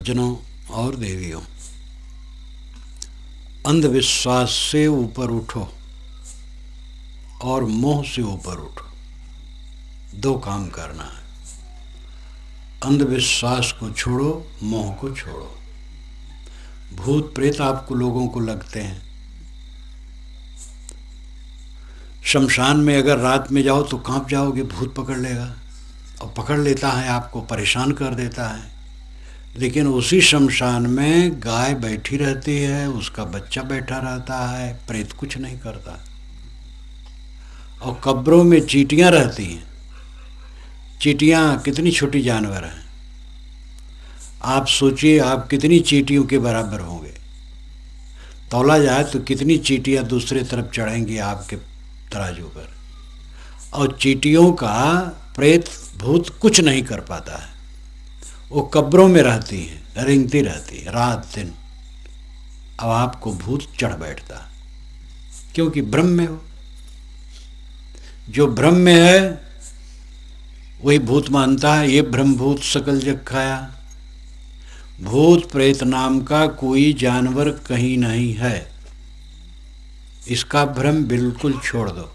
जनों और देवियों, अंधविश्वास से ऊपर उठो और मोह से ऊपर उठो। दो काम करना है, अंधविश्वास को छोड़ो, मोह को छोड़ो। भूत प्रेत आपको लोगों को लगते हैं। शमशान में अगर रात में जाओ तो कांप जाओगे, भूत पकड़ लेगा और पकड़ लेता है, आपको परेशान कर देता है। लेकिन उसी शमशान में गाय बैठी रहती है, उसका बच्चा बैठा रहता है, प्रेत कुछ नहीं करता। और कब्रों में चींटियां रहती हैं। चींटियां कितनी छोटी जानवर हैं, आप सोचिए आप कितनी चींटियों के बराबर होंगे। तौला जाए तो कितनी चींटियां दूसरे तरफ चढ़ेंगी आपके तराजू पर। और चींटियों का प्रेत भूत कुछ नहीं कर पाता है। वो कब्रों में रहती हैं, रेंगती रहती है रात दिन। अब आपको भूत चढ़ बैठता है, क्योंकि भ्रम में हो। जो भ्रम में है वही भूत मानता है। ये भ्रम भूत सकल जग खाया। भूत प्रेत नाम का कोई जानवर कहीं नहीं है। इसका भ्रम बिल्कुल छोड़ दो।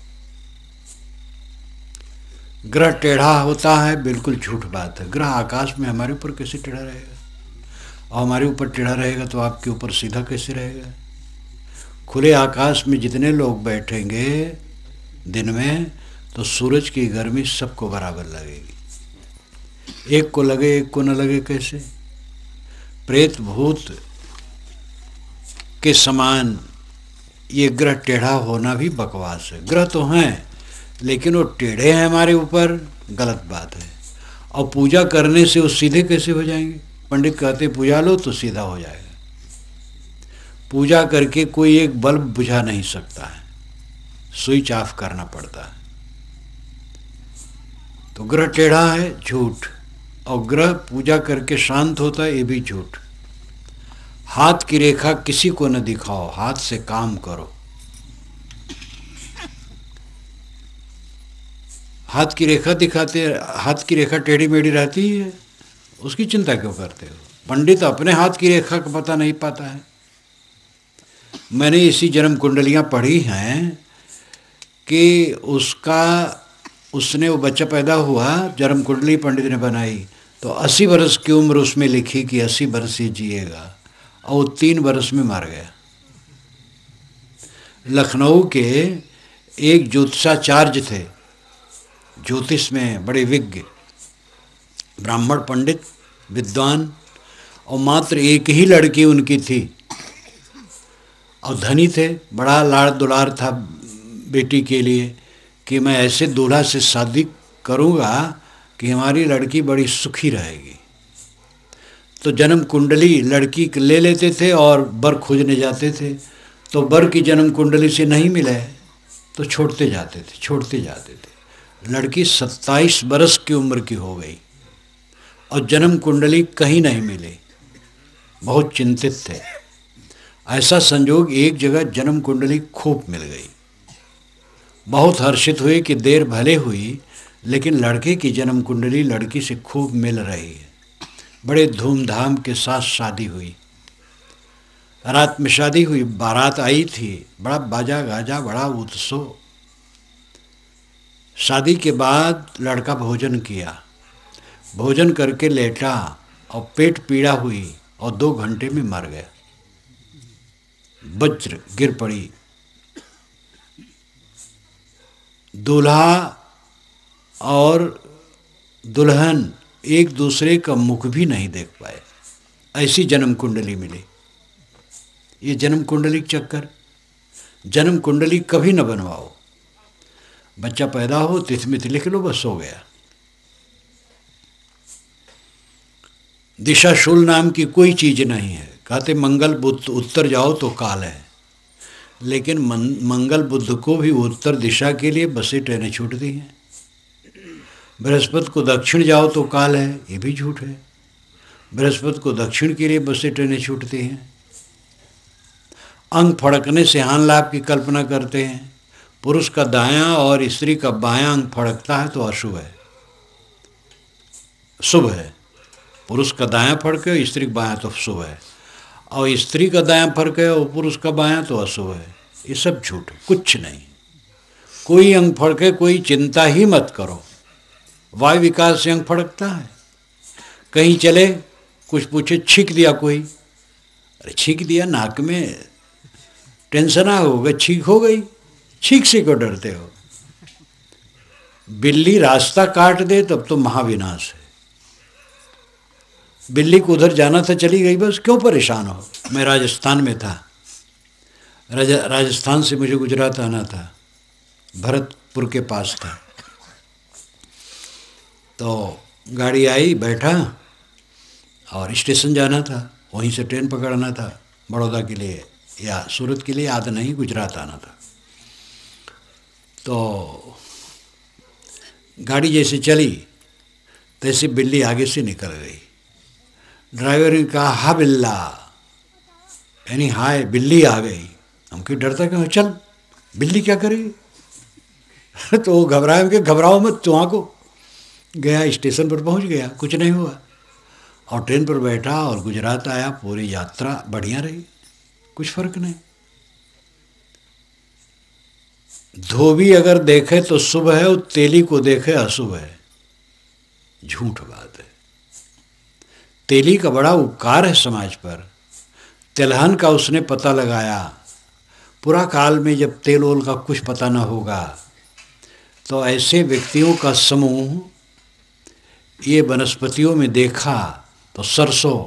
ग्रह टेढ़ा होता है, बिल्कुल झूठ बात है। ग्रह आकाश में हमारे ऊपर कैसे टेढ़ा रहेगा? और हमारे ऊपर टेढ़ा रहेगा तो आपके ऊपर सीधा कैसे रहेगा? खुले आकाश में जितने लोग बैठेंगे दिन में, तो सूरज की गर्मी सबको बराबर लगेगी। एक को लगे एक को न लगे, कैसे? प्रेत भूत के समान ये ग्रह टेढ़ा होना भी बकवास है। ग्रह तो हैं लेकिन वो टेढ़े हैं हमारे ऊपर, गलत बात है। और पूजा करने से वो सीधे कैसे हो जाएंगे? पंडित कहते पूजा लो तो सीधा हो जाएगा। पूजा करके कोई एक बल्ब बुझा नहीं सकता है, स्विच ऑफ करना पड़ता है। तो ग्रह टेढ़ा है, झूठ। और ग्रह पूजा करके शांत होता है, ये भी झूठ। हाथ की रेखा किसी को न दिखाओ, हाथ से काम करो। हाथ की रेखा दिखाते, हाथ की रेखा टेढ़ी मेढ़ी रहती है, उसकी चिंता क्यों करते हो? पंडित अपने हाथ की रेखा का पता नहीं पाता है। मैंने इसी जन्म कुंडलियाँ पढ़ी हैं कि उसने वो बच्चा पैदा हुआ, जन्म कुंडली पंडित ने बनाई, तो 80 वर्ष की उम्र उसमें लिखी कि 80 वर्ष ही जिएगा, और वो 3 वर्ष में मर गया। लखनऊ के एक ज्योतिषाचार्य थे, ज्योतिष में बड़े विज्ञ, ब्राह्मण पंडित विद्वान, और मात्र एक ही लड़की उनकी थी, और धनी थे। बड़ा लाड़ दुलार था बेटी के लिए कि मैं ऐसे दूल्हा से शादी करूँगा कि हमारी लड़की बड़ी सुखी रहेगी। तो जन्म कुंडली लड़की ले लेते थे और वर खोजने जाते थे। तो वर की जन्म कुंडली से नहीं मिले तो छोड़ते जाते थे। लड़की 27 वर्ष की उम्र की हो गई और जन्म कुंडली कहीं नहीं मिली। बहुत चिंतित थे। ऐसा संजोग एक जगह जन्म कुंडली खूब मिल गई। बहुत हर्षित हुए कि देर भले हुई, लेकिन लड़के की जन्म कुंडली लड़की से खूब मिल रही है। बड़े धूमधाम के साथ शादी हुई। रात में शादी हुई, बारात आई थी, बड़ा बाजा गाजा, बड़ा उत्सव। शादी के बाद लड़का भोजन किया, भोजन करके लेटा और पेट पीड़ा हुई और 2 घंटे में मर गया। वज्र गिर पड़ी। दूल्हा और दुल्हन एक दूसरे का मुख भी नहीं देख पाए, ऐसी जन्म कुंडली मिली। ये जन्म कुंडली चक्कर। जन्म कुंडली कभी न बनवाओ। बच्चा पैदा हो, तिथि मिति लिख लो, बस हो गया। दिशाशूल नाम की कोई चीज़ नहीं है। कहते मंगल बुध उत्तर जाओ तो काल है, लेकिन मंगल बुध को भी उत्तर दिशा के लिए बसें ट्रेनें छूटती हैं। बृहस्पति को दक्षिण जाओ तो काल है, ये भी झूठ है। बृहस्पति को दक्षिण के लिए बसें ट्रेनें छूटती हैं। अंग फड़कने से हानि लाभ की कल्पना करते हैं। पुरुष का दायां और स्त्री का बायां अंग फड़कता है तो अशुभ है, शुभ है। पुरुष का दायां फर्क है, स्त्री का बायां तो शुभ है, और स्त्री का दायां फर्क है और पुरुष का बायां तो अशुभ है। ये सब झूठ है, कुछ नहीं। कोई अंग फर्क है, कोई चिंता ही मत करो। वायु विकास से अंग फड़कता है। कहीं चले, कुछ पूछे, छींक दिया कोई, अरे छींक दिया, नाक में टेंशन आ होगा, छींक हो गई, छींक से क्यों डरते हो? बिल्ली रास्ता काट दे तब तो महाविनाश है। बिल्ली को उधर जाना था, चली गई, बस क्यों परेशान हो? मैं राजस्थान में था, राजस्थान से मुझे गुजरात आना था, भरतपुर के पास था। तो गाड़ी आई, बैठा और स्टेशन जाना था, वहीं से ट्रेन पकड़ना था बड़ौदा के लिए या सूरत के लिए, याद नहीं, गुजरात आना था। तो गाड़ी जैसे चली तैसे बिल्ली आगे से निकल गई। ड्राइवर ने कहा, हा बिल्ला, यानी हाय बिल्ली आ गई। हम क्यों डरता क्यों, चल बिल्ली क्या करेगी। तो वो घबराए कि घबराओ मत, तुम को गया, स्टेशन पर पहुंच गया, कुछ नहीं हुआ, और ट्रेन पर बैठा और गुजरात आया। पूरी यात्रा बढ़िया रही, कुछ फर्क नहीं। धोबी अगर देखे तो शुभ है और तेली को देखे अशुभ है, झूठ बात है। तेली का बड़ा उपकार है समाज पर। तिलहन का उसने पता लगाया। पूरा काल में जब तेल ओल का कुछ पता न होगा तो ऐसे व्यक्तियों का समूह ये वनस्पतियों में देखा तो सरसों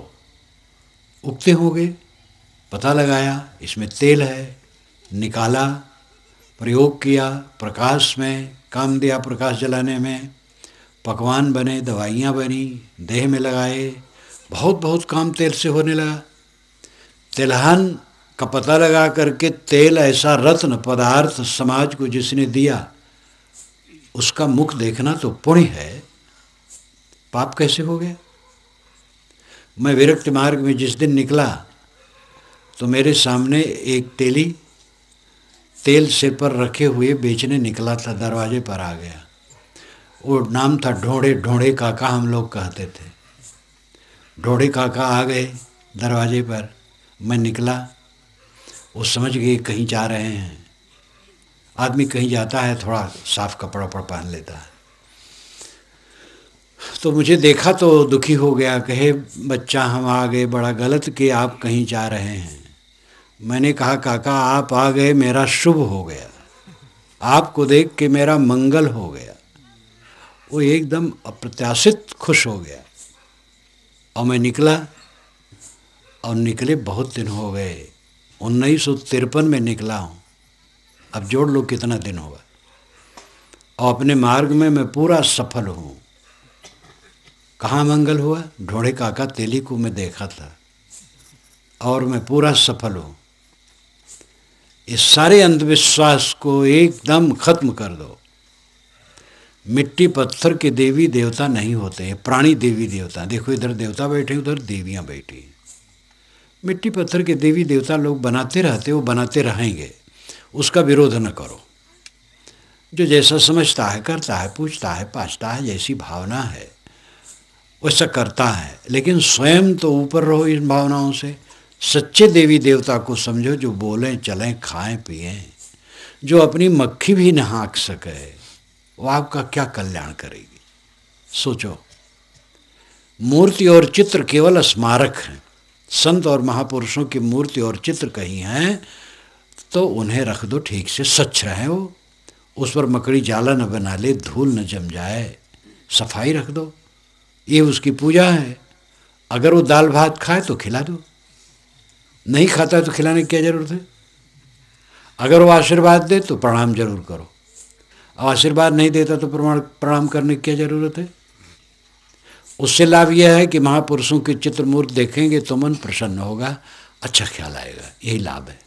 उगते होंगे, पता लगाया इसमें तेल है, निकाला, प्रयोग किया, प्रकाश में काम दिया, प्रकाश जलाने में, पकवान बने, दवाइयाँ बनी, देह में लगाए, बहुत बहुत काम तेल से होने लगा। तिलहन का पता लगा करके तेल ऐसा रत्न पदार्थ समाज को जिसने दिया, उसका मुख देखना तो पुण्य है, पाप कैसे हो गया। मैं विरक्ति मार्ग में जिस दिन निकला तो मेरे सामने एक तेली तेल सिर पर रखे हुए बेचने निकला था, दरवाजे पर आ गया। वो नाम था ढोड़े, ढोड़े काका हम लोग कहते थे। ढोड़े काका आ गए दरवाजे पर, मैं निकला, वो समझ गए कहीं जा रहे हैं। आदमी कहीं जाता है थोड़ा साफ कपड़ा पहन लेता है। तो मुझे देखा तो दुखी हो गया, कहे बच्चा हम आ गए, बड़ा गलत कि आप कहीं जा रहे हैं। मैंने कहा काका आप आ गए, मेरा शुभ हो गया, आपको देख के मेरा मंगल हो गया। वो एकदम अप्रत्याशित खुश हो गया और मैं निकला, और निकले बहुत दिन हो गए, 1953 में निकला हूँ, अब जोड़ लो कितना दिन हुआ। और अपने मार्ग में मैं पूरा सफल हूँ। कहाँ मंगल हुआ? ढोड़े काका तेली को मैं देखा था और मैं पूरा सफल हूँ। इस सारे अंधविश्वास को एकदम खत्म कर दो। मिट्टी पत्थर के देवी देवता नहीं होते हैं, प्राणी देवी देवता। देखो इधर देवता बैठे, उधर देवियाँ बैठी। मिट्टी पत्थर के देवी देवता लोग बनाते रहते, वो बनाते रहेंगे, उसका विरोध न करो। जो जैसा समझता है, करता है, पूछता है, पाछता है, जैसी भावना है वैसा करता है, लेकिन स्वयं तो ऊपर रहो इन भावनाओं से। सच्चे देवी देवता को समझो, जो बोलें, चलें, खाएं, पिएं, जो अपनी मक्खी भी न हाँक सके, वो आपका क्या कल्याण करेगी। सोचो, मूर्ति और चित्र केवल स्मारक हैं। संत और महापुरुषों की मूर्ति और चित्र कहीं हैं तो उन्हें रख दो ठीक से, स्वच्छ रहे वो, उस पर मकड़ी जाला न बना ले, धूल न जम जाए, सफाई रख दो, ये उसकी पूजा है। अगर वो दाल भात खाए तो खिला दो, नहीं खाता है तो खिलाने की क्या ज़रूरत है। अगर वो आशीर्वाद दे तो प्रणाम जरूर करो, और आशीर्वाद नहीं देता तो प्रणाम करने की क्या ज़रूरत है। उससे लाभ यह है कि महापुरुषों के चित्र मूर्ति देखेंगे तो मन प्रसन्न होगा, अच्छा ख्याल आएगा, यही लाभ है।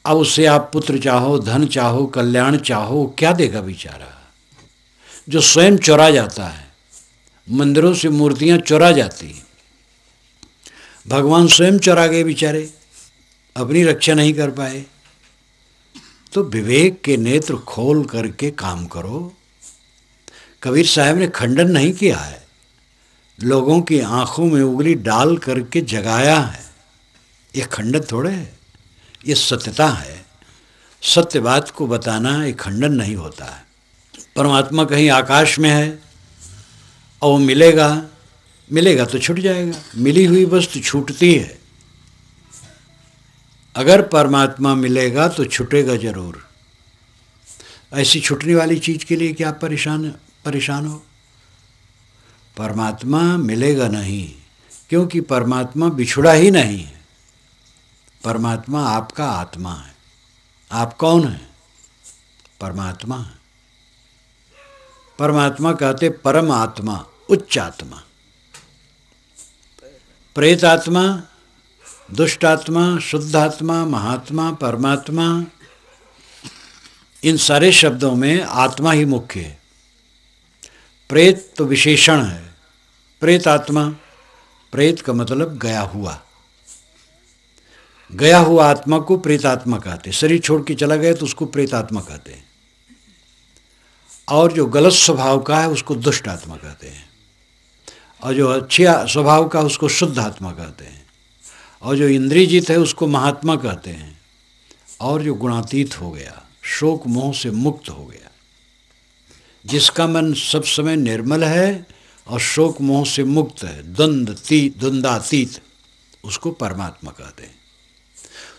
अब उससे आप पुत्र चाहो, धन चाहो, कल्याण चाहो, क्या देगा बेचारा। जो स्वयं चुरा जाता है, मंदिरों से मूर्तियां चुरा जाती हैं, भगवान स्वयं चुरा गए बेचारे, अपनी रक्षा नहीं कर पाए। तो विवेक के नेत्र खोल करके काम करो। कबीर साहब ने खंडन नहीं किया है, लोगों की आंखों में उंगली डाल करके जगाया है। ये खंडन थोड़े है, ये सत्यता है। सत्य बात को बताना एक खंडन नहीं होता है। परमात्मा कहीं आकाश में है और वो मिलेगा, मिलेगा तो छूट जाएगा। मिली हुई वस्तु छूटती है। अगर परमात्मा मिलेगा तो छूटेगा जरूर। ऐसी छूटने वाली चीज़ के लिए क्या परेशान हो। परमात्मा मिलेगा नहीं, क्योंकि परमात्मा बिछुड़ा ही नहीं है। परमात्मा आपका आत्मा है। आप कौन है? परमात्मा है। परमात्मा कहते परम आत्मा, उच्च आत्मा। प्रेत आत्मा, दुष्ट आत्मा, शुद्ध आत्मा, महात्मा, परमात्मा, इन सारे शब्दों में आत्मा ही मुख्य है। प्रेत तो विशेषण है। प्रेत आत्मा, प्रेत का मतलब गया हुआ। गया हुआ आत्मा को प्रेतात्मा कहते। शरीर छोड़ के चला गया तो उसको प्रेतात्मा कहते हैं। और जो गलत स्वभाव का है उसको दुष्ट आत्मा कहते हैं। और जो अच्छे स्वभाव का उसको शुद्ध आत्मा कहते हैं। और जो इंद्रियजित है उसको महात्मा कहते हैं। और जो गुणातीत हो गया, शोक मोह से मुक्त हो गया, जिसका मन सब समय निर्मल है और शोक मोह से मुक्त है, द्वंद्वातीत, उसको परमात्मा कहते हैं।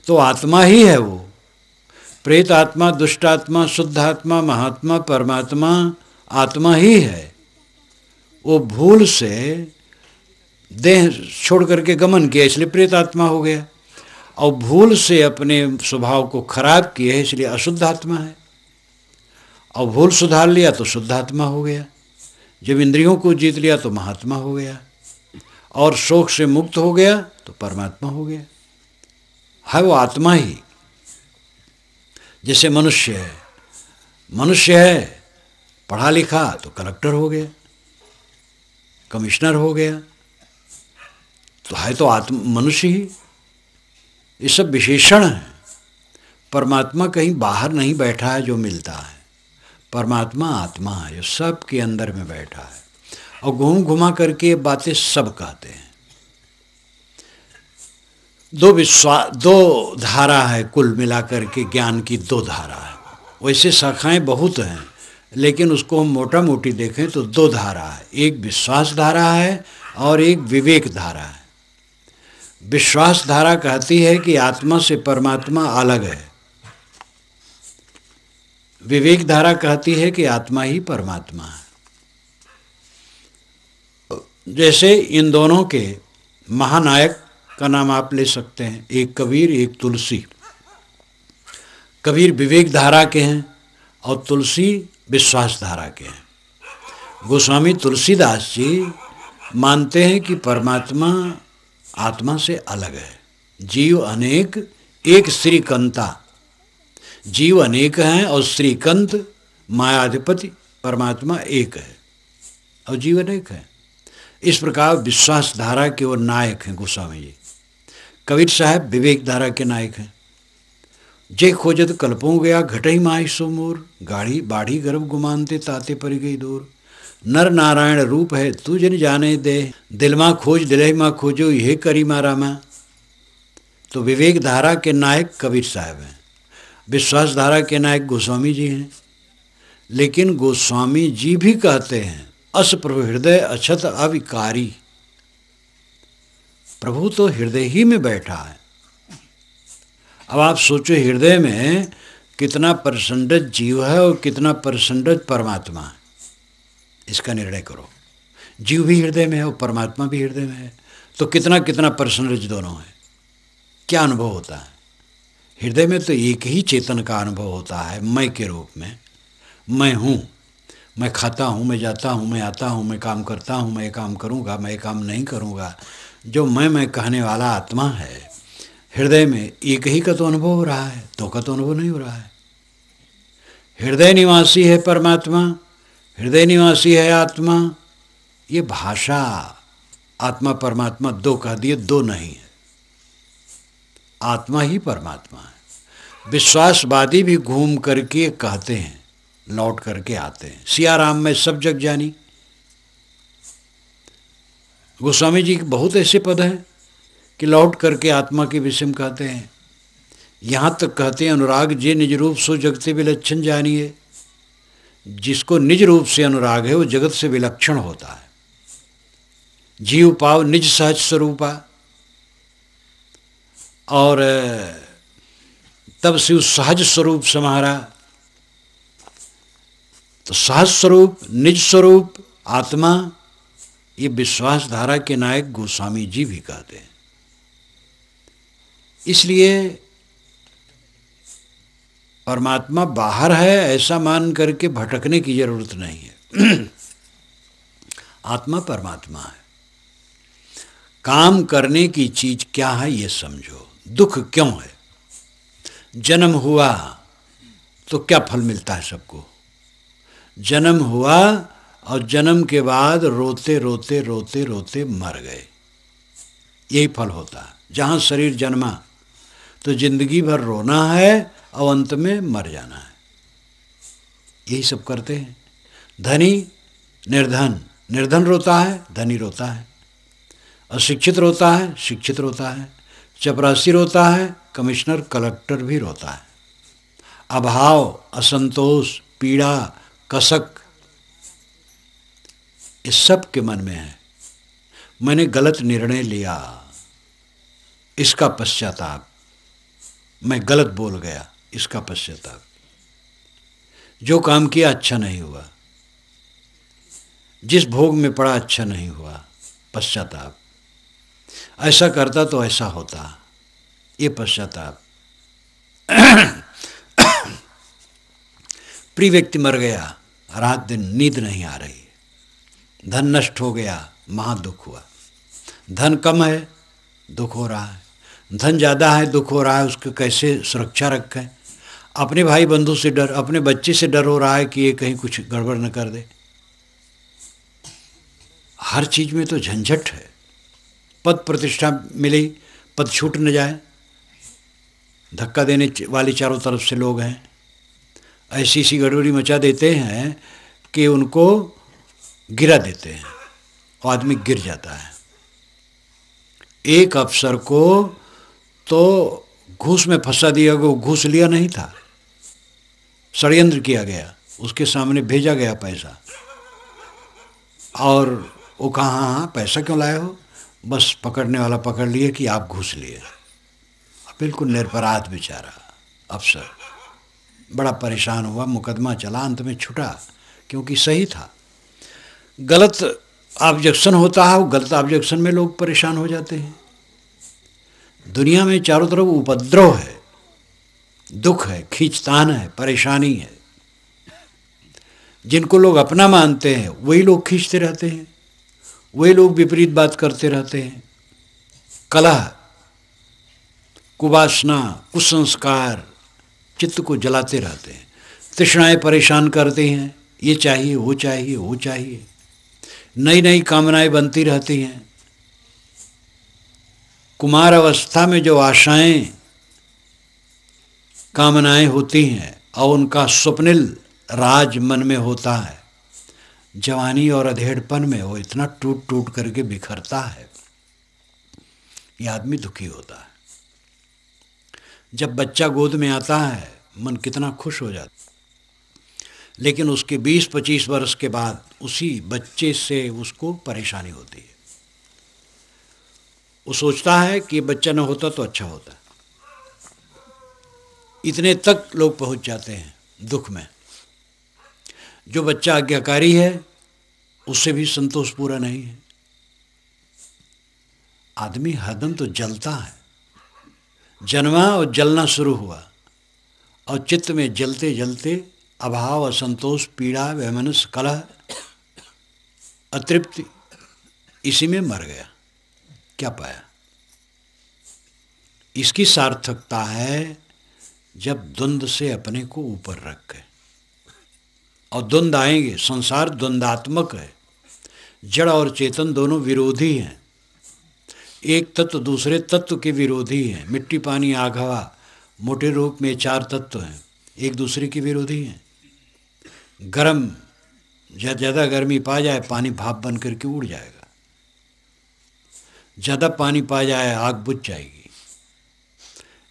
तो आत्मा ही है वो। प्रेत आत्मा, दुष्ट आत्मा, शुद्ध आत्मा, महात्मा, परमात्मा आत्मा ही है। वो भूल से देह छोड़ करके गमन किया इसलिए प्रेत आत्मा हो गया, और भूल से अपने स्वभाव को खराब किया इसलिए अशुद्ध आत्मा है। और भूल सुधार लिया तो शुद्ध आत्मा हो गया। जब इंद्रियों को जीत लिया तो महात्मा हो गया। और शोक से मुक्त हो गया तो परमात्मा हो गया। है वो आत्मा ही। जैसे मनुष्य है, मनुष्य है, पढ़ा लिखा तो कलेक्टर हो गया, कमिश्नर हो गया, तो है तो मनुष्य ही। ये सब विशेषण है। परमात्मा कहीं बाहर नहीं बैठा है जो मिलता है। परमात्मा आत्मा है जो सब के अंदर में बैठा है। और घूम घुमा करके बातें सब कहते हैं। दो धारा है, कुल मिलाकर के ज्ञान की दो धारा है। वैसे शाखाएं बहुत हैं, लेकिन उसको हम मोटा मोटी देखें तो दो धारा है। एक विश्वास धारा है और एक विवेक धारा है। विश्वास धारा कहती है कि आत्मा से परमात्मा अलग है। विवेक धारा कहती है कि आत्मा ही परमात्मा है। जैसे इन दोनों के महानायक का नाम आप ले सकते हैं, एक कबीर, एक तुलसी। कबीर विवेक धारा के हैं और तुलसी विश्वास धारा के हैं। गोस्वामी तुलसीदास जी मानते हैं कि परमात्मा आत्मा से अलग है। जीव अनेक, एक श्रीकंता। जीव अनेक हैं और श्रीकंत मायाधिपति परमात्मा एक है और जीव अनेक है। इस प्रकार विश्वास धारा के वो नायक हैं गोस्वामी जी। कबीर साहब विवेक धारा के नायक हैं। जे खोजत कल्पों गया घटई माई सो मोर, गाढ़ी बाढ़ी गर्भ गुमानते ताते पर गई दूर। नर नारायण रूप है तू जन जाने दे, दिल माँ खोज दिलहि माँ खोजो यह करी मारा माँ। तो विवेक धारा के नायक कबीर साहब हैं। विश्वास धारा के नायक गोस्वामी जी हैं। लेकिन गोस्वामी जी भी कहते हैं अस प्रभु हृदय अछत अविकारी। प्रभु तो हृदय ही में बैठा है। अब आप सोचो हृदय में कितना परसेंटेज जीव है और कितना परसेंटेज परमात्मा है, इसका निर्णय करो। जीव भी हृदय में है और परमात्मा भी हृदय में है, तो कितना कितना परसेंटेज दोनों है। क्या अनुभव होता है? हृदय में तो एक ही चेतन का अनुभव होता है, मैं के रूप में। मैं हूँ, मैं खाता हूँ, मैं जाता हूँ, मैं आता हूँ, मैं काम करता हूँ, मैं काम करूँगा, मैं काम नहीं करूँगा। जो मैं कहने वाला आत्मा है हृदय में, एक ही का तो अनुभव हो रहा है, दो का तो अनुभव नहीं हो रहा है। हृदय निवासी है परमात्मा, हृदय निवासी है आत्मा। ये भाषा आत्मा परमात्मा दो कह दिए, दो नहीं है। आत्मा ही परमात्मा है। विश्वासवादी भी घूम करके कहते हैं, लौट करके आते हैं, सिया राम में सब जग जानी। गोस्वामी जी के बहुत ऐसे पद हैं कि लौट करके आत्मा के विषय में कहते हैं। यहाँ तक कहते हैं, अनुराग जे निज रूप सो जगते विलक्षण जानिए। जिसको निज रूप से अनुराग है वो जगत से विलक्षण होता है। जीव पाव निज सहज स्वरूपा, और तब से उस सहज स्वरूप समारा। तो सहज स्वरूप, निज स्वरूप, आत्मा, ये विश्वास धारा के नायक गोस्वामी जी भी कहते हैं। इसलिए परमात्मा बाहर है ऐसा मान करके भटकने की जरूरत नहीं है। आत्मा परमात्मा है। काम करने की चीज क्या है ये समझो। दुख क्यों है? जन्म हुआ तो क्या फल मिलता है सबको? जन्म हुआ और जन्म के बाद रोते रोते रोते रोते मर गए, यही फल होता है। जहाँ शरीर जन्मा तो जिंदगी भर रोना है और अंत में मर जाना है, यही सब करते हैं। धनी निर्धन, निर्धन रोता है, धनी रोता है। अशिक्षित रोता है, शिक्षित रोता है। चपरासी रोता है, कमिश्नर कलेक्टर भी रोता है। अभाव, असंतोष, पीड़ा, कसक, इस सब के मन में है। मैंने गलत निर्णय लिया, इसका पश्चाताप। मैं गलत बोल गया, इसका पश्चाताप। जो काम किया अच्छा नहीं हुआ, जिस भोग में पड़ा अच्छा नहीं हुआ, पश्चाताप। ऐसा करता तो ऐसा होता, ये पश्चाताप। प्रिय व्यक्ति मर गया, रात दिन नींद नहीं आ रही, धन नष्ट हो गया, महा दुख हुआ। धन कम है, दुख हो रहा है। धन ज़्यादा है, दुख हो रहा है। उसको कैसे सुरक्षा रखें? अपने भाई बंधु से डर, अपने बच्चे से डर हो रहा है कि ये कहीं कुछ गड़बड़ न कर दे। हर चीज़ में तो झंझट है। पद प्रतिष्ठा मिली, पद छूट न जाए, धक्का देने वाले चारों तरफ से लोग हैं। ऐसी सी गड़बड़ी मचा देते हैं कि उनको गिरा देते हैं और आदमी गिर जाता है। एक अफसर को तो घूस में फंसा दिया गया, घूस लिया नहीं था, षड्यंत्र किया गया, उसके सामने भेजा गया पैसा, और वो कहा हाँ पैसा क्यों लाए हो? बस पकड़ने वाला पकड़ लिए कि आप घूस लिए। बिल्कुल निरपराध बेचारा अफसर, बड़ा परेशान हुआ, मुकदमा चला, अंत में छुटा क्योंकि सही था। गलत ऑब्जेक्शन होता है, वो गलत ऑब्जेक्शन में लोग परेशान हो जाते हैं। दुनिया में चारों तरफ उपद्रव है, दुख है, खींचतान है, परेशानी है। जिनको लोग अपना मानते हैं वही लोग खींचते रहते हैं, वही लोग विपरीत बात करते रहते हैं। कलह, कुवासना, कुसंस्कार चित्त को जलाते रहते हैं। तृष्णाएं परेशान करते हैं, ये चाहिए, वो चाहिए, वो चाहिए। नई नई कामनाएं बनती रहती हैं। कुमार अवस्था में जो आशाएं, कामनाएं होती हैं और उनका स्वप्निल राज मन में होता है, जवानी और अधेड़पन में वो इतना टूट टूट करके बिखरता है, ये आदमी दुखी होता है। जब बच्चा गोद में आता है मन कितना खुश हो जाता, लेकिन उसके 20-25 वर्ष के बाद उसी बच्चे से उसको परेशानी होती है। वो सोचता है कि बच्चा न होता तो अच्छा होता। इतने तक लोग पहुंच जाते हैं दुख में। जो बच्चा आज्ञाकारी है उससे भी संतोष पूरा नहीं है। आदमी हरदम तो जलता है। जन्मा और जलना शुरू हुआ, और चित्त में जलते जलते अभाव, असंतोष, पीड़ा, वैमनस्य, कलह, अतृप्ति, इसी में मर गया। क्या पाया? इसकी सार्थकता है जब द्वंद्व से अपने को ऊपर रखे। और द्वंद्व आएंगे, संसार द्वंद्वात्मक है। जड़ और चेतन दोनों विरोधी हैं। एक तत्व दूसरे तत्व के विरोधी हैं। मिट्टी, पानी, आग, हवा, मोटे रूप में 4 तत्व हैं, एक दूसरे के विरोधी हैं। गर्म, ज़्यादा गर्मी पा जाए, पानी भाप बन करके उड़ जाएगा। ज़्यादा पानी पा जाए आग बुझ जाएगी।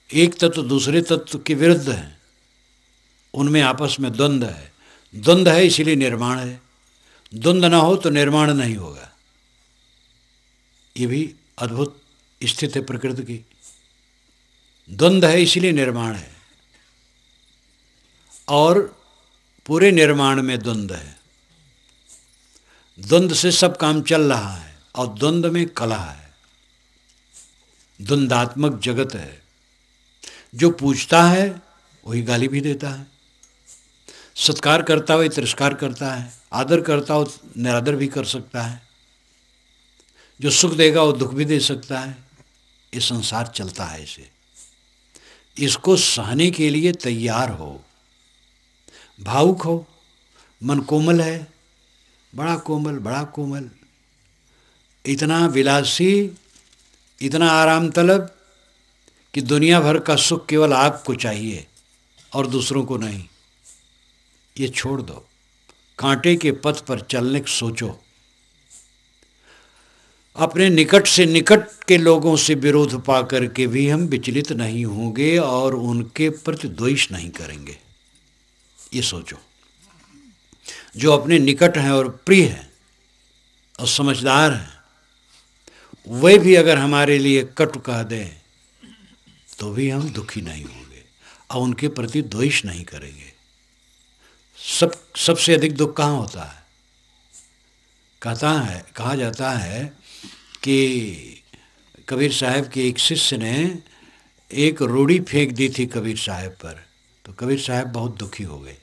एक तत्व दूसरे तत्व के विरुद्ध है, उनमें आपस में द्वंद्व है। द्वंद्व है इसीलिए निर्माण है, द्वंद्व ना हो तो निर्माण नहीं होगा। ये भी अद्भुत स्थिति है प्रकृति की। द्वंद्व है इसीलिए निर्माण है, और पूरे निर्माण में द्वंद्व है। द्वंद्व से सब काम चल रहा है, और द्वंद्व में कला है। द्वंद्वात्मक जगत है। जो पूछता है वही गाली भी देता है, सत्कार करता हुआ तिरस्कार करता है, आदर करता हो निरादर भी कर सकता है, जो सुख देगा वो दुख भी दे सकता है। ये संसार चलता है इसे। इसको सहने के लिए तैयार हो, भावुक हो, मन कोमल है, बड़ा कोमल, बड़ा कोमल, इतना विलासी, इतना आराम तलब कि दुनिया भर का सुख केवल आपको चाहिए और दूसरों को नहीं। ये छोड़ दो, कांटे के पथ पर चलने की सोचो। अपने निकट से निकट के लोगों से विरोध पा करके भी हम विचलित नहीं होंगे और उनके प्रति द्वेष नहीं करेंगे। ये सोचो। जो अपने निकट हैं और प्रिय हैं और समझदार हैं, वे भी अगर हमारे लिए कटु कह दें तो भी हम दुखी नहीं होंगे और उनके प्रति द्वेष नहीं करेंगे। सबसे अधिक दुख कहाँ होता है? कहा जाता है कि कबीर साहब के एक शिष्य ने एक रोड़ी फेंक दी थी कबीर साहब पर, तो कबीर साहब बहुत दुखी हो गए।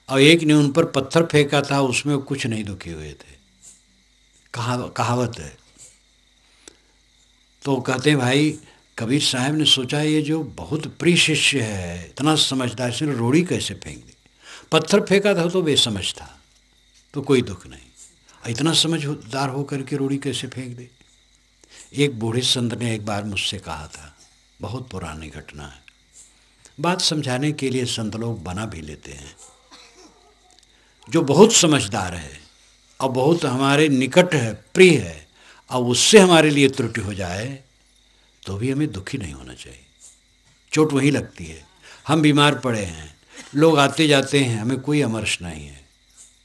और एक ने उन पर पत्थर फेंका था, उसमें कुछ नहीं दुखी हुए थे। कहावत है। तो कहते हैं भाई कबीर साहब ने सोचा ये जो बहुत प्रिय शिष्य है, इतना समझदार, इसने रोड़ी कैसे फेंक दी? पत्थर फेंका था तो बेसमझ था, तो कोई दुख नहीं। इतना समझदार होकर के रोड़ी कैसे फेंक दे? एक बूढ़े संत ने एक बार मुझसे कहा था, बहुत पुरानी घटना है। बात समझाने के लिए संत लोग बना भी लेते हैं। जो बहुत समझदार है और बहुत हमारे निकट है, प्रिय है, और उससे हमारे लिए त्रुटि हो जाए तो भी हमें दुखी नहीं होना चाहिए। चोट वहीं लगती है। हम बीमार पड़े हैं, लोग आते जाते हैं, हमें कोई अमर्ष नहीं है।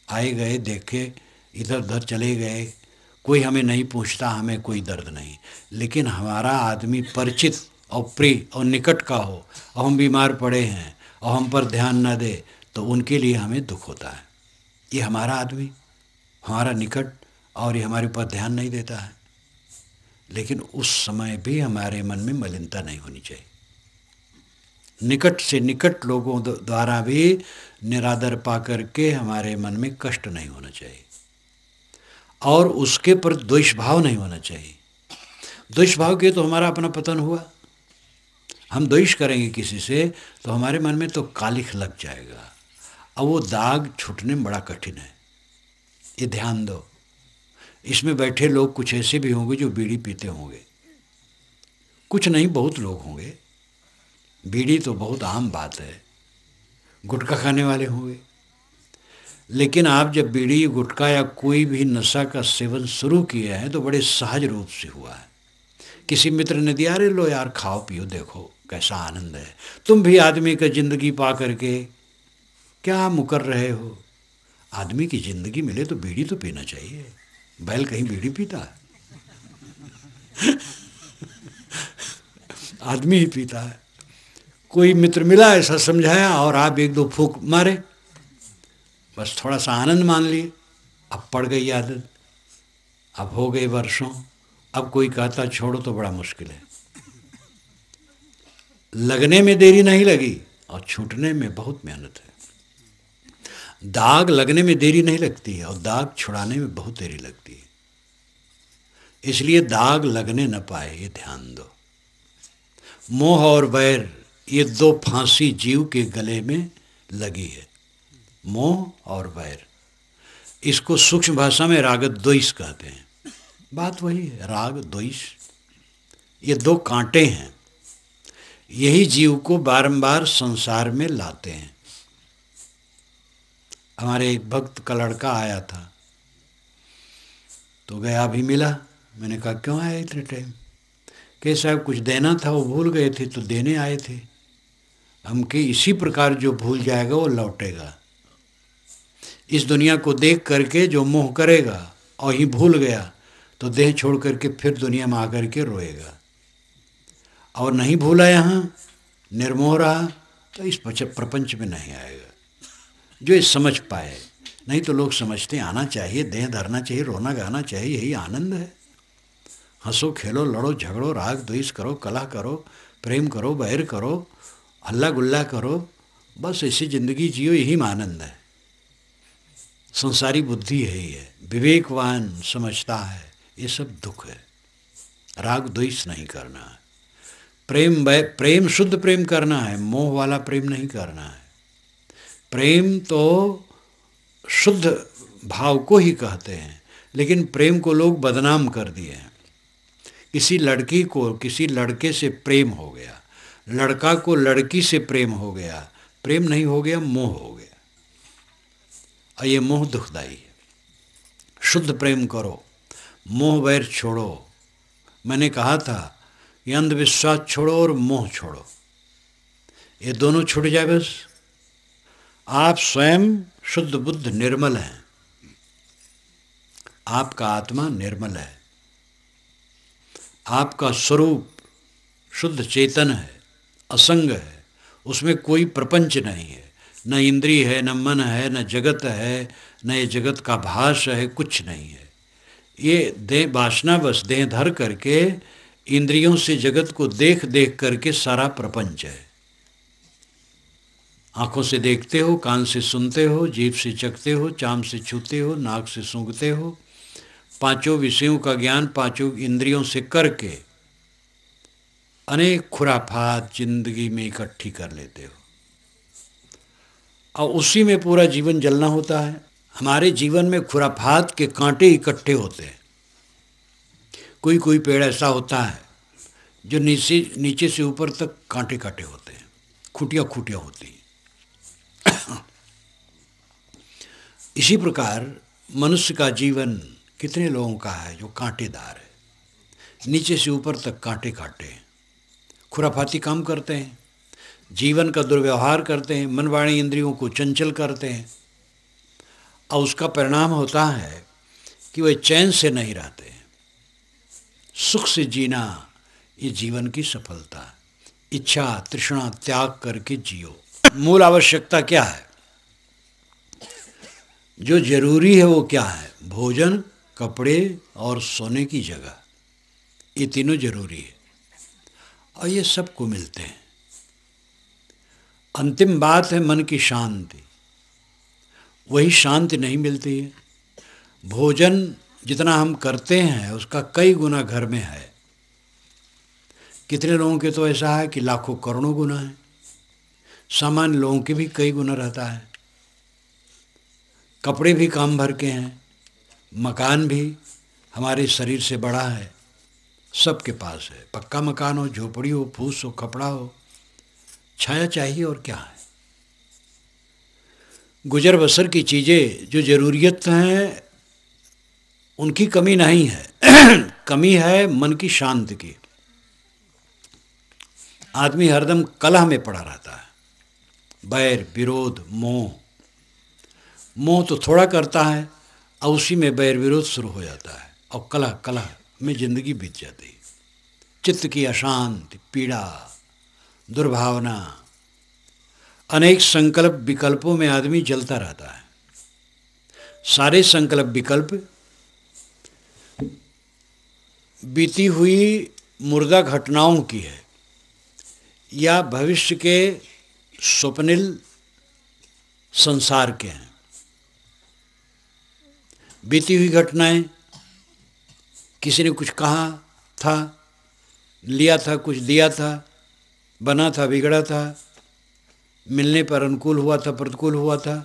आए गए, देखे, इधर उधर चले गए, कोई हमें नहीं पूछता, हमें कोई दर्द नहीं। लेकिन हमारा आदमी परिचित और प्रिय और निकट का हो और हम बीमार पड़े हैं और हम पर ध्यान न दे तो उनके लिए हमें दुख होता है। ये हमारा आदमी, हमारा निकट, और ये हमारे ऊपर ध्यान नहीं देता है। लेकिन उस समय भी हमारे मन में मलिनता नहीं होनी चाहिए। निकट से निकट लोगों द्वारा भी निरादर पा करके हमारे मन में कष्ट नहीं होना चाहिए और उसके पर द्वेष भाव नहीं होना चाहिए। द्वेष भाव के तो हमारा अपना पतन हुआ। हम द्वेष करेंगे किसी से तो हमारे मन में तो कालिख लग जाएगा और वो दाग छूटने में बड़ा कठिन है। ये ध्यान दो। इसमें बैठे लोग कुछ ऐसे भी होंगे जो बीड़ी पीते होंगे, कुछ नहीं बहुत लोग होंगे। बीड़ी तो बहुत आम बात है, गुटखा खाने वाले होंगे। लेकिन आप जब बीड़ी, गुटखा या कोई भी नशा का सेवन शुरू किए हैं तो बड़े सहज रूप से हुआ है। किसी मित्र ने दिया, अरे लो यार खाओ पियो, देखो कैसा आनंद है। तुम भी आदमी का ज़िंदगी पा करके क्या मुकर रहे हो? आदमी की ज़िंदगी मिले तो बीड़ी तो पीना चाहिए। बैल कहीं बीड़ी पीता है? आदमी ही पीता है। कोई मित्र मिला, ऐसा समझाया और आप एक दो फूंक मारे, बस थोड़ा सा आनंद मान लिए। अब पड़ गई आदत, अब हो गए वर्षों। अब कोई कहता छोड़ो तो बड़ा मुश्किल है। लगने में देरी नहीं लगी और छूटने में बहुत मेहनत है। दाग लगने में देरी नहीं लगती है और दाग छुड़ाने में बहुत देरी लगती है। इसलिए दाग लगने न पाए ये ध्यान दो। मोह और वैर, ये दो फांसी जीव के गले में लगी है। मोह और वैर, इसको सूक्ष्म भाषा में राग द्वेष कहते हैं। बात वही है, राग द्वेष। ये दो कांटे हैं, यही जीव को बारंबार संसार में लाते हैं। हमारे एक भक्त का लड़का आया था तो गया भी मिला, मैंने कहा क्यों आए इतने टाइम? कि साहब कुछ देना था, वो भूल गए थे तो देने आए थे। हम कि इसी प्रकार जो भूल जाएगा वो लौटेगा। इस दुनिया को देख करके जो मोह करेगा और ही भूल गया तो देह छोड़ करके फिर दुनिया में आकर के रोएगा। और नहीं भूला यहाँ, निर्मोह रहा, तो इस प्रपंच में नहीं आएगा। जो ये समझ पाए, नहीं तो लोग समझते आना चाहिए, देह धरना चाहिए, रोना गाना चाहिए, यही आनंद है। हंसो खेलो, लड़ो झगड़ो, राग द्वेष करो, कलह करो, प्रेम करो, बैर करो, हल्ला गुल्ला करो, बस ऐसी ज़िंदगी जियो, यही में आनंद है। संसारी बुद्धि यही है। विवेकवान समझता है ये सब दुख है। राग द्वेष नहीं करना है, प्रेम शुद्ध प्रेम करना है, मोह वाला प्रेम नहीं करना है। प्रेम तो शुद्ध भाव को ही कहते हैं, लेकिन प्रेम को लोग बदनाम कर दिए हैं। किसी लड़की को किसी लड़के से प्रेम हो गया, लड़का को लड़की से प्रेम हो गया, प्रेम नहीं हो गया, मोह हो गया। और ये मोह दुखदाई है। शुद्ध प्रेम करो, मोह वैर छोड़ो। मैंने कहा था ये अंधविश्वास छोड़ो और मोह छोड़ो, ये दोनों छूट जाए बस। आप स्वयं शुद्ध बुद्ध निर्मल हैं, आपका आत्मा निर्मल है, आपका स्वरूप शुद्ध चेतन है, असंग है, उसमें कोई प्रपंच नहीं है, न इंद्रिय है, न मन है, न जगत है, न ये जगत का भास है, कुछ नहीं है। ये देह वासना बस देह धर करके इंद्रियों से जगत को देख देख करके सारा प्रपंच है। आँखों से देखते हो, कान से सुनते हो, जीभ से चखते हो, चाम से छूते हो, नाक से सूंघते हो, पांचों विषयों का ज्ञान पांचों इंद्रियों से करके अनेक खुराफात जिंदगी में इकट्ठी कर लेते हो और उसी में पूरा जीवन जलना होता है। हमारे जीवन में खुराफात के कांटे इकट्ठे होते हैं। कोई कोई पेड़ ऐसा होता है जो नीचे से ऊपर तक कांटे कांटे होते हैं, खूटियाँ खूटियाँ होती हैं। इसी प्रकार मनुष्य का जीवन कितने लोगों का है जो कांटेदार है, नीचे से ऊपर तक कांटे कांटे हैं, खुराफाती काम करते हैं, जीवन का दुर्व्यवहार करते हैं, मन वाणी इंद्रियों को चंचल करते हैं और उसका परिणाम होता है कि वह चैन से नहीं रहते हैं। सुख से जीना ये जीवन की सफलता, इच्छा तृष्णा त्याग करके जियो। मूल आवश्यकता क्या है? जो जरूरी है वो क्या है? भोजन, कपड़े और सोने की जगह, ये तीनों जरूरी है और ये सबको मिलते हैं। अंतिम बात है मन की शांति, वही शांति नहीं मिलती है। भोजन जितना हम करते हैं उसका कई गुना घर में है। कितने लोगों के तो ऐसा है कि लाखों करोड़ों गुना है, सामान्य लोगों के भी कई गुना रहता है। कपड़े भी काम भर के हैं, मकान भी हमारे शरीर से बड़ा है, सबके पास है। पक्का मकान हो, झोपड़ी हो, फूस हो, कपड़ा हो, छाया चाहिए और क्या है। गुजर बसर की चीज़ें जो ज़रूरियत हैं उनकी कमी नहीं है। कमी है मन की शांति की। आदमी हरदम कलह में पड़ा रहता है, बैर विरोध मोह। मोह तो थोड़ा करता है और उसी में बैर विरोध शुरू हो जाता है और कलह कलह में ज़िंदगी बीत जाती है। चित्त की अशांति, पीड़ा, दुर्भावना, अनेक संकल्प विकल्पों में आदमी जलता रहता है। सारे संकल्प विकल्प बीती हुई मुर्दा घटनाओं की है या भविष्य के स्वप्निल संसार के हैं। बीती हुई घटनाएं, किसी ने कुछ कहा था, लिया था, कुछ दिया था, बना था, बिगड़ा था, मिलने पर अनुकूल हुआ था, प्रतिकूल हुआ था।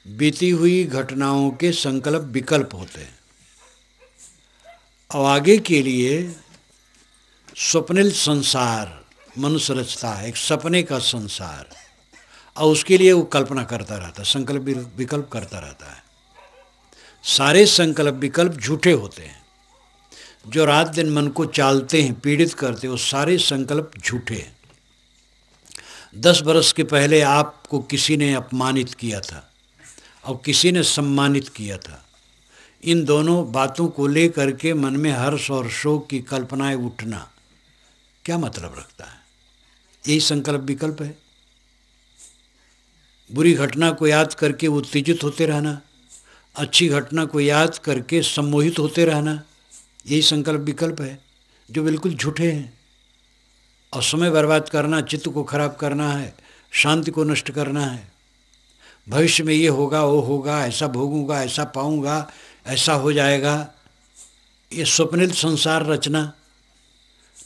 बीती हुई घटनाओं के संकल्प विकल्प होते हैं और आगे के लिए स्वप्निल संसार मनुष्य रचता है, एक सपने का संसार, और उसके लिए वो कल्पना करता रहता है, संकल्प विकल्प करता रहता है। सारे संकल्प विकल्प झूठे होते हैं। जो रात दिन मन को चालते हैं, पीड़ित करते, वो सारे संकल्प झूठे हैं। 10 बरस के पहले आपको किसी ने अपमानित किया था और किसी ने सम्मानित किया था। इन दोनों बातों को लेकर के मन में हर्ष और शोक की कल्पनाएं उठना क्या मतलब रखता है? यही संकल्प विकल्प है। बुरी घटना को याद करके उत्तेजित होते रहना, अच्छी घटना को याद करके सम्मोहित होते रहना, यही संकल्प विकल्प है, जो बिल्कुल झूठे हैं। और समय बर्बाद करना, चित्त को खराब करना है, शांति को नष्ट करना है। भविष्य में ये होगा, वो होगा, ऐसा भोगूंगा, ऐसा पाऊंगा, ऐसा हो जाएगा, ये स्वप्निल संसार रचना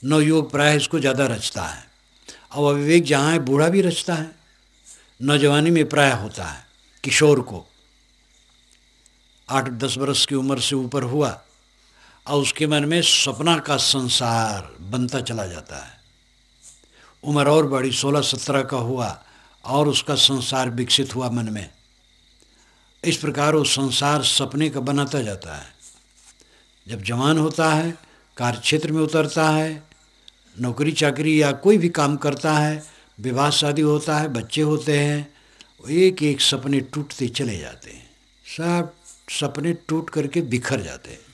नवयुवक प्राय इसको ज़्यादा रचता है। और अविवेक जहाँ है बूढ़ा भी रचता है, नौजवानी में प्राय होता है। किशोर को 8-10 बरस की उम्र से ऊपर हुआ और उसके मन में सपना का संसार बनता चला जाता है। उम्र और बड़ी 16-17 का हुआ और उसका संसार विकसित हुआ मन में। इस प्रकार वो संसार सपने का बनाता जाता है। जब जवान होता है, कार्यक्षेत्र में उतरता है, नौकरी चाकरी या कोई भी काम करता है, विवाह शादी होता है, बच्चे होते हैं, एक एक सपने टूटते चले जाते हैं। सब सपने टूट करके बिखर जाते हैं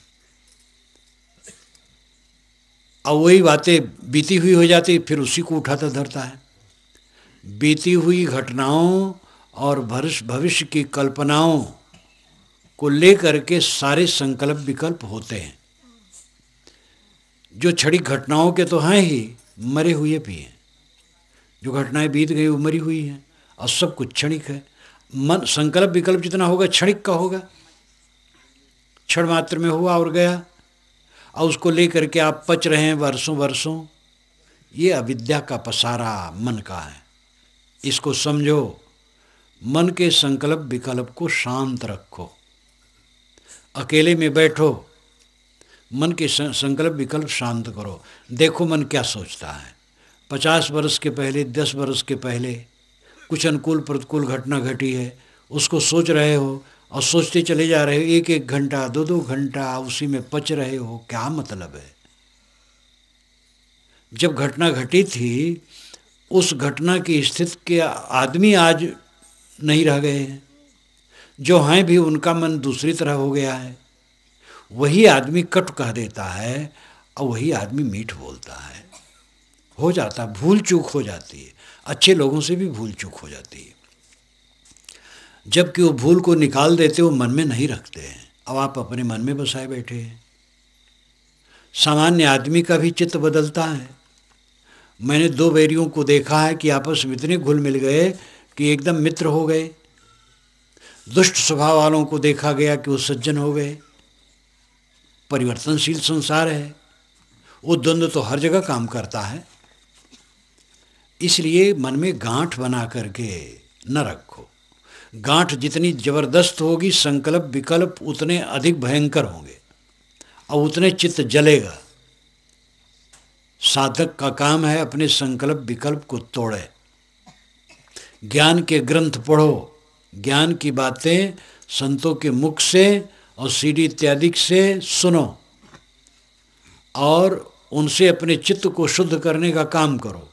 और वही बातें बीती हुई हो जाती, फिर उसी को उठाता धरता है। बीती हुई घटनाओं और भविष्य की कल्पनाओं को लेकर के सारे संकल्प विकल्प होते हैं। जो क्षणिक घटनाओं के तो हैं ही, मरे हुए भी हैं। जो घटनाएं बीत गई वो मरी हुई हैं और सब कुछ क्षणिक है। मन संकल्प विकल्प जितना होगा क्षणिक का होगा, क्षण मात्र में हुआ और गया, और उसको लेकर के आप पच रहे हैं वर्षों वर्षों। ये अविद्या का पसारा मन का है। इसको समझो। मन के संकल्प विकल्प को शांत रखो। अकेले में बैठो, मन के संकल्प विकल्प शांत करो। देखो मन क्या सोचता है। 50 वर्ष के पहले, 10 वर्ष के पहले कुछ अनुकूल प्रतिकूल घटना घटी है, उसको सोच रहे हो और सोचते चले जा रहे हो। 1-1 घंटा, 2-2 घंटा उसी में पच रहे हो। क्या मतलब है? जब घटना घटी थी, उस घटना की स्थिति के आदमी आज नहीं रह गए हैं। जो हैं भी उनका मन दूसरी तरह हो गया है। वही आदमी कट कह देता है और वही आदमी मीठ बोलता है। हो जाता, भूल चूक हो जाती है। अच्छे लोगों से भी भूल चूक हो जाती है। जबकि वो भूल को निकाल देते, वो मन में नहीं रखते हैं। अब आप अपने मन में बसाए बैठे हैं। सामान्य आदमी का भी चित्त बदलता है। मैंने 2 बैरियों को देखा है कि आपस में इतने घुल मिल गए कि एकदम मित्र हो गए। दुष्ट स्वभाव वालों को देखा गया कि वो सज्जन हो गए। परिवर्तनशील संसार है, वो द्वंद्व तो हर जगह काम करता है। इसलिए मन में गांठ बना करके न रखो। गांठ जितनी जबरदस्त होगी, संकल्प विकल्प उतने अधिक भयंकर होंगे और उतने चित्त जलेगा। साधक का काम है अपने संकल्प विकल्प को तोड़े। ज्ञान के ग्रंथ पढ़ो, ज्ञान की बातें संतों के मुख से और सीडी इत्यादि से सुनो और उनसे अपने चित्त को शुद्ध करने का काम करो।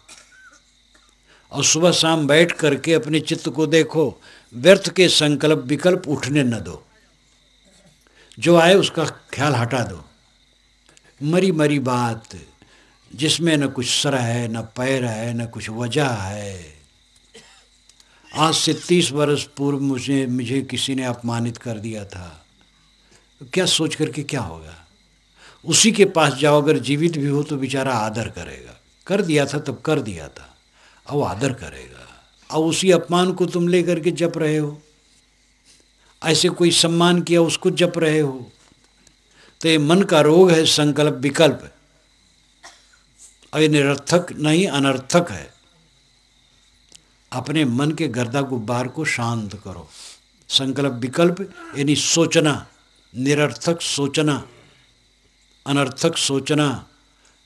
और सुबह शाम बैठ करके अपने चित्त को देखो। व्यर्थ के संकल्प विकल्प उठने न दो। जो आए उसका ख्याल हटा दो। मरी मरी बात जिसमें न कुछ सर है, न पैर है, न कुछ वजह है। आज से 30 वर्ष पूर्व मुझे किसी ने अपमानित कर दिया था, तो क्या सोच करके क्या होगा? उसी के पास जाओ, अगर जीवित भी हो तो बेचारा आदर करेगा। कर दिया था तब कर दिया था, अब वो आदर करेगा। और उसी अपमान को तुम ले करके जप रहे हो। ऐसे कोई सम्मान किया उसको जप रहे हो। तो ये मन का रोग है, संकल्प विकल्प। और ये निरर्थक नहीं, अनर्थक है। अपने मन के गर्दा गुब्बार को शांत करो। संकल्प विकल्प यानी सोचना, निरर्थक सोचना, अनर्थक सोचना,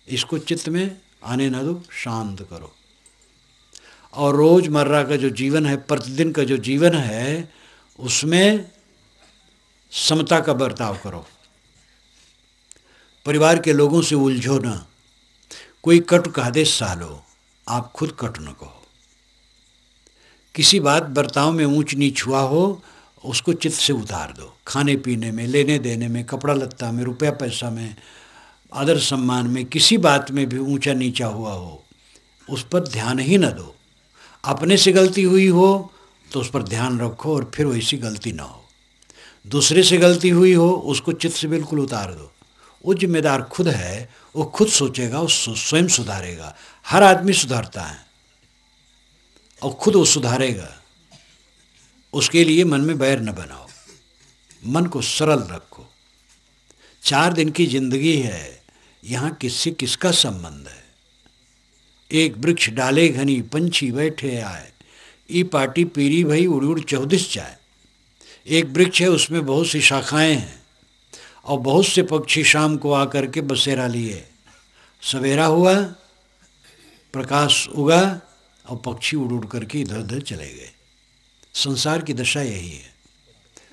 इसको चित्त में आने न दो, शांत करो। और रोज़मर्रा का जो जीवन है, प्रतिदिन का जो जीवन है, उसमें समता का बर्ताव करो। परिवार के लोगों से उलझो ना, कोई कटु कह दे सालो, आप खुद कटु न कहो। किसी बात बर्ताव में ऊंच नीच हुआ हो, उसको चित्त से उतार दो। खाने पीने में, लेने देने में, कपड़ा लत्ता में, रुपया पैसा में, आदर सम्मान में, किसी बात में भी ऊंचा नीचा हुआ हो, उस पर ध्यान ही न दो। अपने से गलती हुई हो तो उस पर ध्यान रखो और फिर वैसी गलती ना हो। दूसरे से गलती हुई हो, उसको चित्त से बिल्कुल उतार दो। वो जिम्मेदार खुद है, वो खुद सोचेगा, वो स्वयं सुधारेगा। हर आदमी सुधारता है और खुद वो सुधारेगा। उसके लिए मन में बैर न बनाओ, मन को सरल रखो। 4 दिन की जिंदगी है, यहाँ किससे किसका संबंध है। एक वृक्ष डाले घनी, पंछी बैठे आए, ई पाटी पीरी भई उड़ उड़ 14 जाए। एक वृक्ष है, उसमें बहुत सी शाखाएं हैं और बहुत से पक्षी शाम को आकर के बसेरा लिए। सवेरा हुआ, प्रकाश उगा और पक्षी उड़ उड़ करके इधर उधर चले गए। संसार की दशा यही है।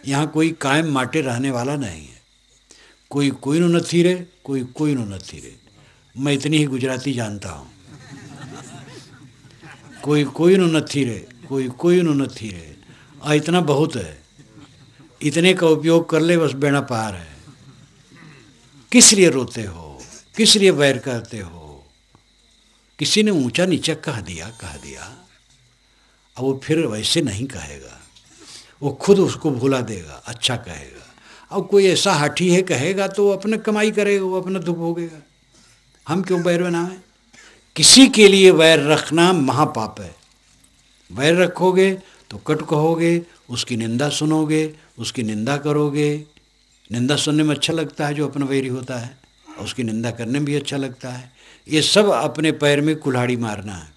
यहाँ कोई कायम माटे रहने वाला नहीं है। कोई कोई नो नथी रे, कोई कोई नो नथी रे। मैं इतनी ही गुजराती जानता हूँ। कोई कोई नो नथी रे, कोई कोई नो नथी रे। और इतना बहुत है, इतने का उपयोग कर ले बस बेड़ा पार है। किस लिए रोते हो, किस लिए वैर करते हो। किसी ने ऊंचा नीचा कह दिया अब वो फिर वैसे नहीं कहेगा, वो खुद उसको भुला देगा, अच्छा कहेगा। अब कोई ऐसा हाठी है कहेगा तो वो अपना कमाई करेगा, वो अपना दुख भोगेगा। हम क्यों वैर बनाएं। किसी के लिए वैर रखना महापाप है। वैर रखोगे तो कटु कहोगे, उसकी निंदा सुनोगे, उसकी निंदा करोगे। निंदा सुनने में अच्छा लगता है जो अपना वैरी होता है, और उसकी निंदा करने में भी अच्छा लगता है। ये सब अपने पैर में कुल्हाड़ी मारना है।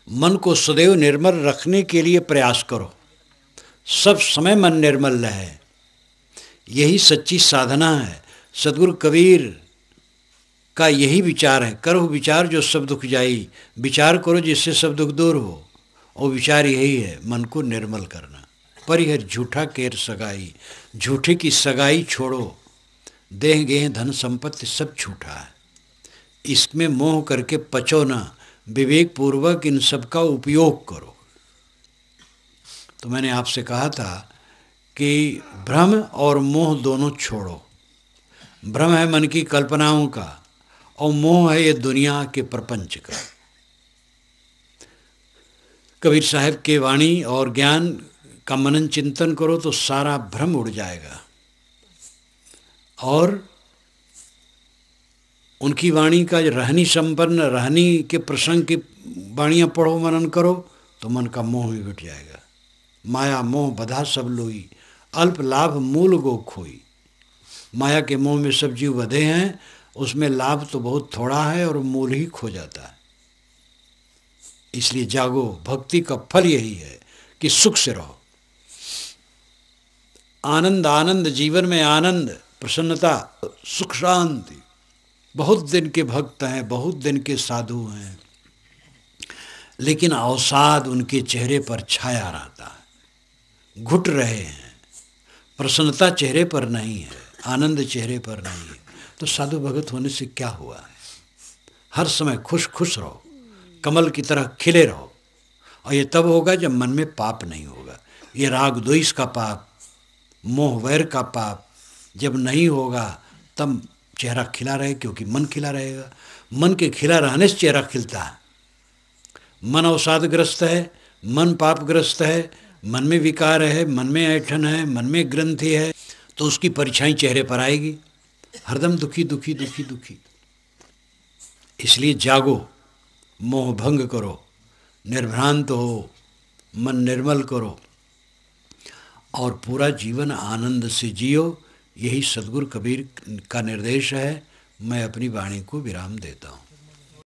मन को सदैव निर्मल रखने के लिए प्रयास करो। सब समय मन निर्मल रहे, यही सच्ची साधना है। सद्गुरु कबीर का यही विचार है, करो विचार जो सब दुख जाई। विचार करो जिससे सब दुख दूर हो, और विचार यही है, मन को निर्मल करना। परिहर झूठा केर सगाई, झूठे की सगाई छोड़ो। देह गेह धन संपत्ति सब झूठा है, इसमें मोह करके पचो ना। विवेक पूर्वक इन सब का उपयोग करो। तो मैंने आपसे कहा था कि भ्रम और मोह दोनों छोड़ो। भ्रम है मन की कल्पनाओं का, और मोह है ये दुनिया के प्रपंच का। कबीर साहब के वाणी और ज्ञान का मनन चिंतन करो तो सारा भ्रम उड़ जाएगा। और उनकी वाणी का रहनी संपन्न रहनी के प्रसंग की वाणियाँ पढ़ो, मनन करो तो मन का मोह भी मिट जाएगा। माया मोह बधा सब लोई, अल्प लाभ मूल गो खोई। माया के मोह में सब जीव बधे हैं, उसमें लाभ तो बहुत थोड़ा है और मूल ही खो जाता है। इसलिए जागो, भक्ति का फल यही है कि सुख से रहो। आनंद आनंद, जीवन में आनंद, प्रसन्नता, सुख शांति। बहुत दिन के भक्त हैं, बहुत दिन के साधु हैं, लेकिन अवसाद उनके चेहरे पर छाया रहता है। घुट रहे हैं, प्रसन्नता चेहरे पर नहीं है, आनंद चेहरे पर नहीं है। तो साधु भगत होने से क्या हुआ है। हर समय खुश खुश रहो, कमल की तरह खिले रहो। और ये तब होगा जब मन में पाप नहीं होगा। ये राग द्वेष का पाप, मोह वैर का पाप जब नहीं होगा, तब चेहरा खिला रहे, क्योंकि मन खिला रहेगा। मन के खिला रहने से चेहरा खिलता है। मन अवसादग्रस्त है, मन पापग्रस्त है, मन में विकार है, मन में ऐठन है, मन में ग्रंथि है, तो उसकी परछाई चेहरे पर आएगी। हरदम दुखी दुखी दुखी दुखी। इसलिए जागो, मोह भंग करो, निर्भ्रांत हो, मन निर्मल करो और पूरा जीवन आनंद से जियो। यही सद्गुरु कबीर का निर्देश है। मैं अपनी वाणी को विराम देता हूँ।